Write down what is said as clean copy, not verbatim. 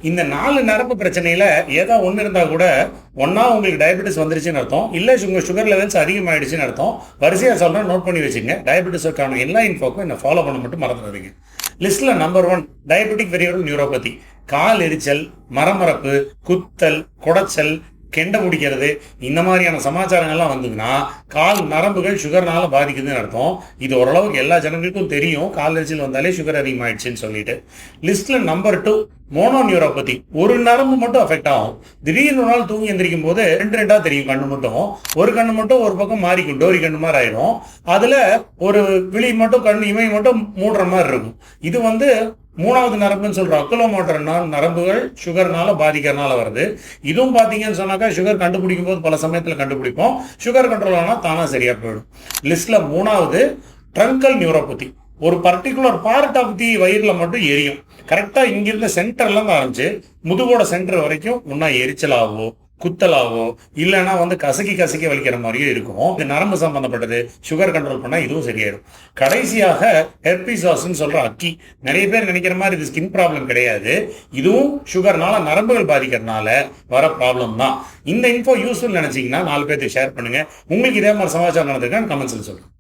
இந்த 4 நரம்பு பிரச்சனையில ஏதோ ஒன்று இருந்தால் கூட ஒன்றா உங்களுக்கு டயபெட்டிஸ் வந்துருச்சுன்னு அர்த்தம், இல்லை உங்கள் சுகர் லெவல்ஸ் அதிகமாகிடுச்சுன்னு அர்த்தம். வரிசையாக சொல்கிறேன், நோட் பண்ணி வச்சுங்க. டயபெட்டிஸுக்கான எல்லா இன்ஃபோக்கும் என்னை ஃபாலோ பண்ண மட்டும் மறந்துடாதீங்க. லிஸ்ட்டில் நம்பர் 1 டயபெட்டிக் வெரியோரல் நியூரோபதி. கால் எரிச்சல், மரமரப்பு, குத்தல், குடைச்சல், கெண்டை முடிக்கிறது, இந்த மாதிரியான சமாச்சாரங்கள்லாம் வந்ததுன்னா கால் நரம்புகள் சுகர்னால பாதிக்குதுன்னு அர்த்தம். இது ஓரளவுக்கு எல்லா ஜனங்களுக்கும் தெரியும், கால் எரிச்சல் வந்தாலே சுகர் அதிகமாகிடுச்சுன்னு சொல்லிட்டு. லிஸ்ட்டில் நம்பர் 2 மோனோ நியூரோபதி. ஒரு நரம்பு மட்டும் அஃபெக்ட் ஆகும். திடீர்னு ஒரு நாள் தூங்கி எந்திரிக்கும் போது ரெண்டா தெரியும் கண்ணு மட்டும். ஒரு கண்ணு மட்டும் ஒரு பக்கம் மாறிக்கும், டோரி கண்ணு மாதிரி ஆயிடும். அதில் ஒரு விழி மட்டும் கண் இமை மட்டும் மூடுற மாதிரி இருக்கும். இது 3வது நரம்புன்னு சொல்கிறோம். அக்குலோமோட்டர் நரம்புகள் சுகர்னால பாதிக்கிறதுனால வருது. இதுவும் பார்த்தீங்கன்னு சொன்னாக்கா சுகர் கண்டுபிடிக்கும் போது பல சமயத்தில் கண்டுபிடிப்போம், சுகர் கண்ட்ரோல் ஆனால் தானாக சரியாக போயிடும். லிஸ்ட்டில் 3வது ட்ரங்கல் நியூரோபதி. ஒரு பர்டிகுலர் பார்ட் ஆஃப் தி வயிறில் மட்டும் எரியும். கரெக்டாக இங்கிருந்த சென்டர்லேருந்து ஆரம்பிச்சு முதுகோட சென்டர் வரைக்கும் ஒன்றா எரிச்சலாகவோ குத்தலாவோ இல்லைன்னா கசக்கி வலிக்கிற மாதிரியும் இருக்கும். இது நரம்பு சம்பந்தப்பட்டது. சுகர் கண்ட்ரோல் பண்ணால் இதுவும் சரியாயிடும். கடைசியாக ஹெர்பிசாஸ்ன்னு சொல்கிற அக்கி. நிறைய பேர் நினைக்கிற மாதிரி இது ஸ்கின் ப்ராப்ளம் கிடையாது. இதுவும் சுகர்னால நரம்புகள் பாதிக்கிறதுனால வர ப்ராப்ளம் தான். இந்த இன்ஃபோ யூஸ்ஃபுல் நினைச்சிங்கன்னா 4 பேருக்கு ஷேர் பண்ணுங்க. உங்களுக்கு இதே மாதிரி சமாச்சாரம் நடந்திருக்கான்னு கமெண்ட்ஸில் சொல்லுங்கள்.